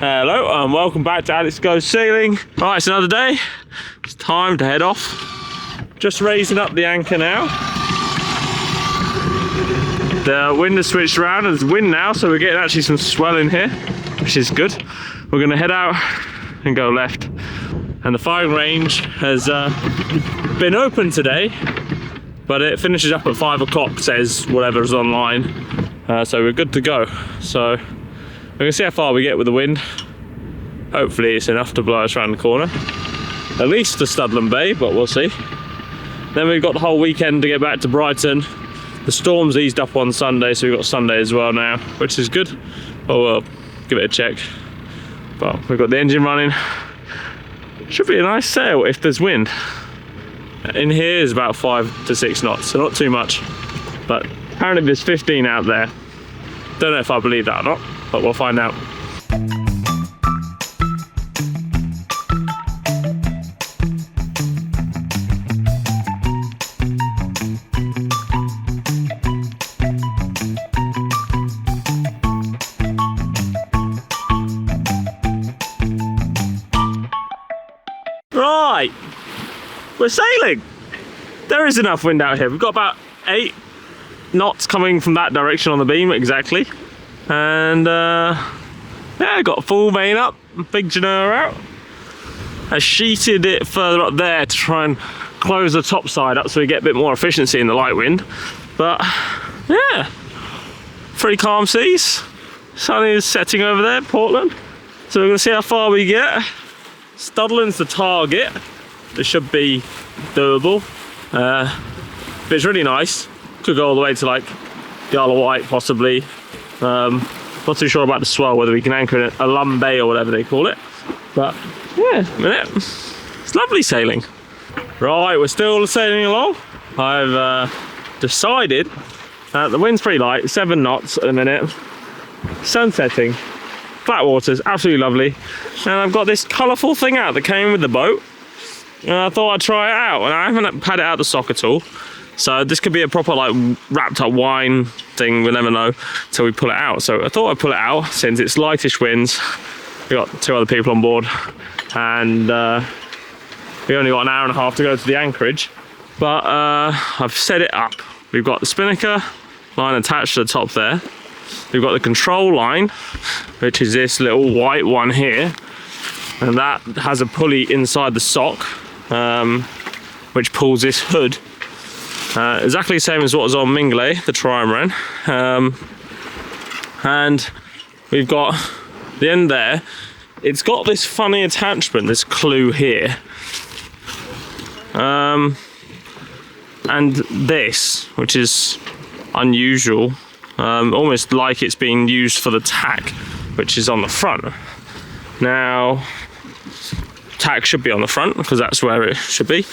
Hello and welcome back to Alex Goes Sailing. Right, it's another day. It's time to head off. Just raising up the anchor now. The wind has switched around and there's wind now, so we're getting actually some swell in here, which is good. We're going to head out and go left. And the firing range has been open today, but it finishes up at 5 o'clock, says whatever's online. So we're good to go. So we're going to see how far we get with the wind. Hopefully it's enough to blow us around the corner. At least to Studland Bay, but we'll see. Then we've got the whole weekend to get back to Brighton. The storm's eased up on Sunday, so we've got Sunday as well now, which is good. But we'll give it a check. But we've got the engine running. Should be a nice sail if there's wind. In here is about 5 to 6 knots, so not too much. But apparently there's 15 out there. Don't know if I believe that or not, but we'll find out. Right, we're sailing. There is enough wind out here. We've got about 8 knots coming from that direction on the beam exactly. And yeah, got full main up, big janur out. I sheeted it further up there to try and close the top side up so we get a bit more efficiency in the light wind. But yeah, pretty calm seas. Sun is setting over there, Portland. So we're gonna see how far we get. Studland's the target. This should be doable. But it's really nice. Could go all the way to like the Isle of Wight possibly. Not too sure about the swell, whether we can anchor in a Lum Bay or whatever they call it. But yeah, a minute. It's lovely sailing. Right, we're still sailing along. I've decided the wind's pretty light, 7 knots at the minute. Sun setting, flat waters, absolutely lovely. And I've got this colourful thing out that came with the boat. And I thought I'd try it out, and I haven't had it out the sock at all. So this could be a proper like wrapped up wine thing, we'll never know till we pull it out. So I thought I'd pull it out since it's lightish winds. We got 2 other people on board and we only got an hour and a half to go to the anchorage. But I've set it up. We've got the spinnaker line attached to the top there. We've got the control line, which is this little white one here. And that has a pulley inside the sock, which pulls this hood. Exactly the same as what was on Mingley, the trimaran. And we've got the end there. It's got this funny attachment, this clue here. And this, which is unusual, almost like it's being used for the tack, which is on the front. Now, tack should be on the front because that's where it should be.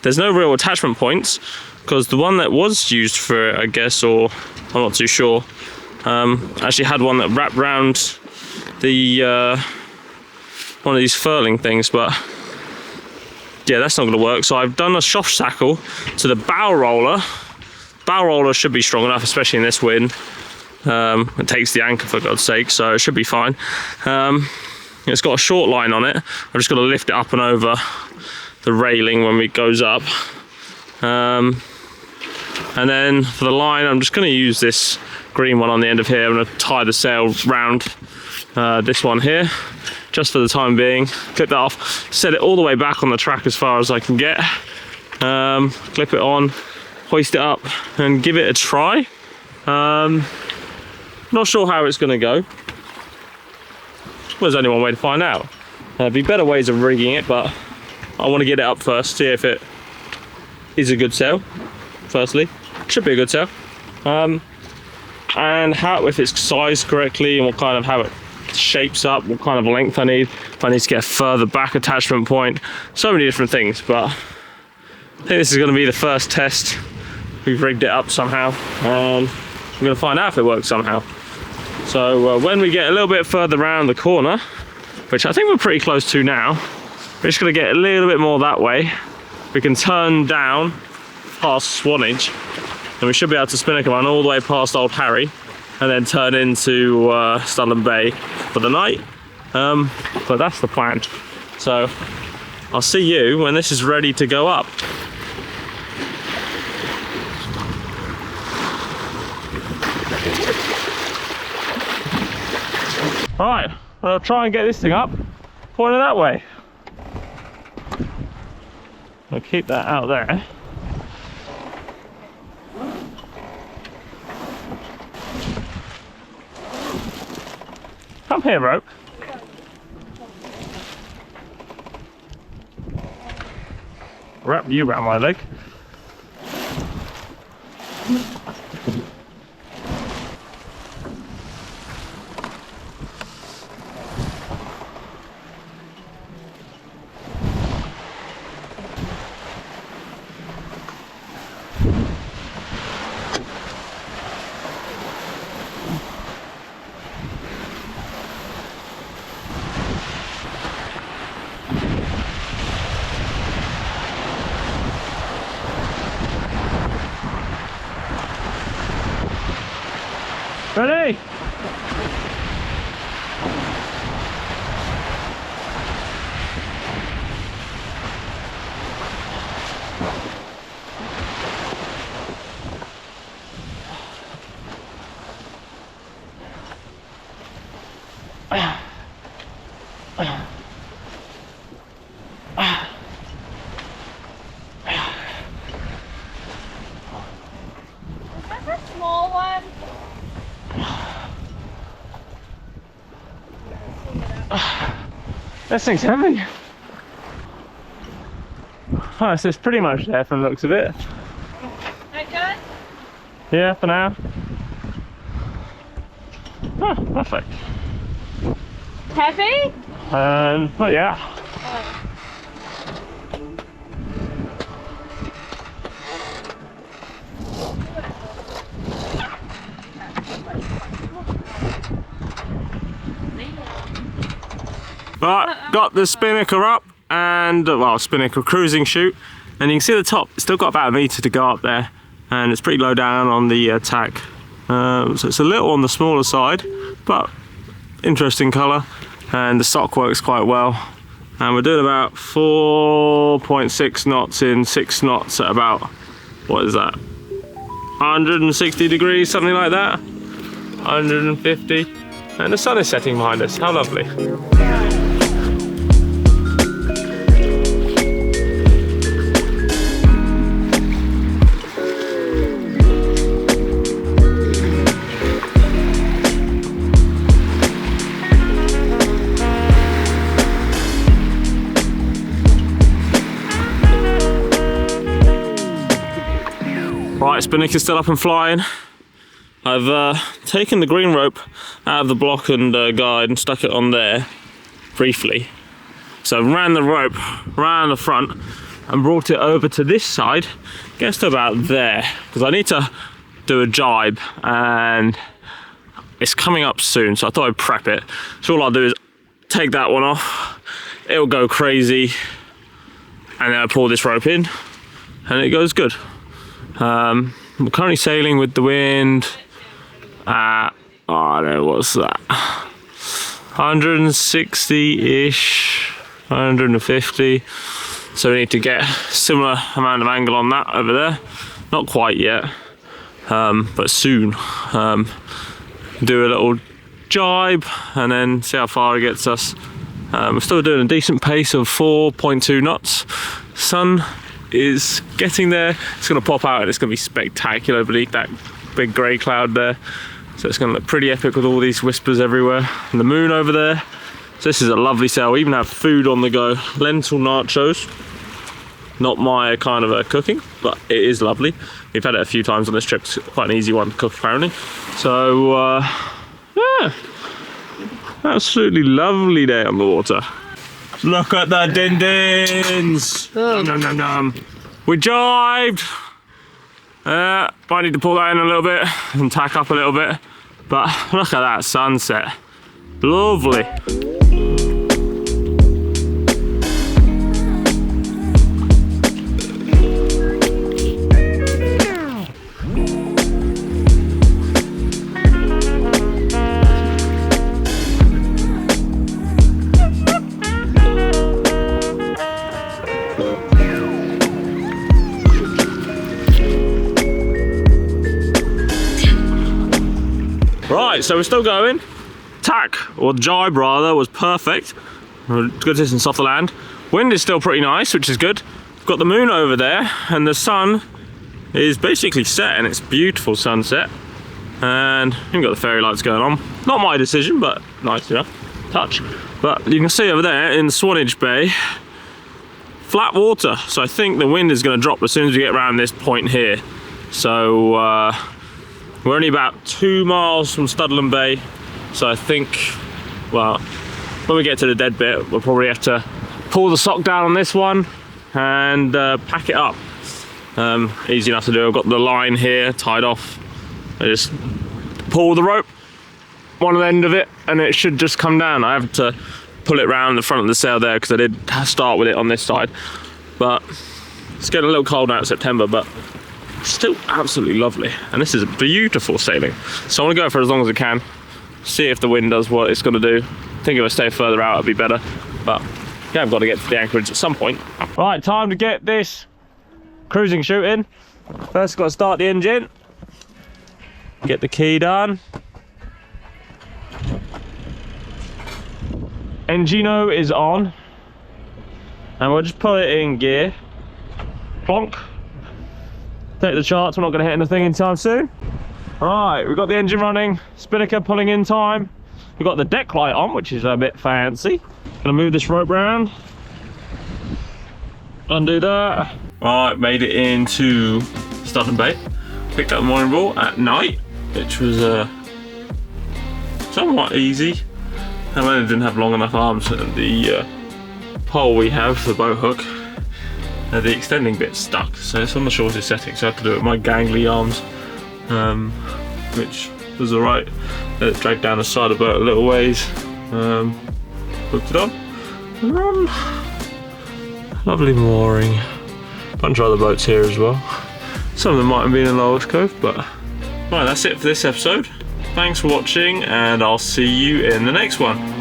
There's no real attachment points because the one that was used for it, I guess, or I'm not too sure, actually had one that wrapped round the one of these furling things, but yeah, that's not going to work. So I've done a soft shackle to the bow roller. Bow roller should be strong enough, especially in this wind. It takes the anchor for God's sake, so it should be fine. It's got a short line on it. I've just got to lift it up and over the railing when it goes up. And then for the line, I'm just going to use this green one on the end of here. I'm going to tie the sail round this one here, just for the time being. Clip that off, set it all the way back on the track as far as I can get. Clip it on, hoist it up, and give it a try. Not sure how it's going to go. Well, there's only one way to find out. There'd be better ways of rigging it, but I want to get it up first, see if it is a good sail. Firstly, should be a good sail. And how, if it's sized correctly, and what kind of how it shapes up, what kind of length I need, if I need to get a further back attachment point, so many different things. But I think this is going to be the first test. We've rigged it up somehow, and we're going to find out if it works somehow. So when we get a little bit further around the corner, which I think we're pretty close to now, we're just going to get a little bit more that way. We can turn down past Swanage, and we should be able to spinnaker run all the way past Old Harry, and then turn into Sutherland Bay for the night. But that's the plan. So I'll see you when this is ready to go up. Right, I'll try and get this thing up, pointing that way. I'll keep that out there. Come here, rope. Wrap you around my leg. Ready? That's a small one. This thing's heavy. Oh, so it's pretty much there from the looks of it. That good? Yeah, for now. Oh, perfect. Heavy? But yeah. Right, got the spinnaker up and, well, spinnaker cruising chute, and you can see the top, it's still got about a metre to go up there, and it's pretty low down on the tack. So it's a little on the smaller side, but interesting colour, and the sock works quite well. And we're doing about 4.6 knots in 6 knots at about, what is that? 160 degrees, something like that. 150. And the sun is setting behind us. How lovely. Right, spinnaker's still up and flying. I've taken the green rope out of the block and guide and stuck it on there briefly. So I ran the rope round the front and brought it over to this side, gets to about there, because I need to do a jibe and it's coming up soon, so I thought I'd prep it. So all I'll do is take that one off, it'll go crazy, and then I pull this rope in and it goes good. I'm currently sailing with the wind at, oh, I don't know, what's that, 160-ish, 150. So we need to get a similar amount of angle on that over there. Not quite yet, but soon. Do a little jibe and then see how far it gets us. We're still doing a decent pace of 4.2 knots. Sun is getting there. It's going to pop out and it's going to be spectacular beneath that big grey cloud there. So it's going to look pretty epic with all these whispers everywhere. And the moon over there. So this is a lovely sail. We even have food on the go. Lentil nachos. Not my kind of cooking, but it is lovely. We've had it a few times on this trip. It's quite an easy one to cook apparently. So yeah, absolutely lovely day on the water. Look at the din-dins! Nom, nom, nom. We jibed! Might need to pull that in a little bit and tack up a little bit. But look at that sunset. Lovely. so we're still going. Tack, or jibe rather, was perfect. Good distance off the land. Wind is still pretty nice, which is good. We've got the moon over there, and the sun is basically set, and it's beautiful sunset. And you've got the fairy lights going on. Not my decision, but nice enough. Touch. But you can see over there in Swanage Bay, flat water. So I think the wind is going to drop as soon as we get around this point here. So we're only about 2 miles from Studland Bay. So I think, well, when we get to the dead bit, we'll probably have to pull the sock down on this one and pack it up. Easy enough to do. I've got the line here tied off. I just pull the rope, one end of it, and it should just come down. I have to pull it around the front of the sail there because I did start with it on this side. But it's getting a little cold now in September, but still absolutely lovely. And this is beautiful sailing. So I want to go for as long as I can. See if the wind does what it's going to do. I think if I stay further out, it'd be better. But yeah, I've got to get to the anchorage at some point. Right, time to get this cruising chute in. First, got to start the engine. Get the key done. Engino is on. And we'll just pull it in gear. Plonk. Take the charts, we're not going to hit anything anytime soon. Right, we've got the engine running, spinnaker pulling in time. We've got the deck light on, which is a bit fancy. Gonna move this rope round. Undo that. Right, made it into Studland Bay. Picked up the mooring ball at night, which was somewhat easy. I only didn't have long enough arms, and the pole we have, the boat hook, the extending bit stuck, so it's on the shortest setting, so I have to do it with my gangly arms. Which was alright. It dragged down the side of the boat a little ways. Hooked it on. And on. Lovely mooring. Bunch of other boats here as well. Some of them might have been in the Irish Cove, but right, that's it for this episode. Thanks for watching, and I'll see you in the next one.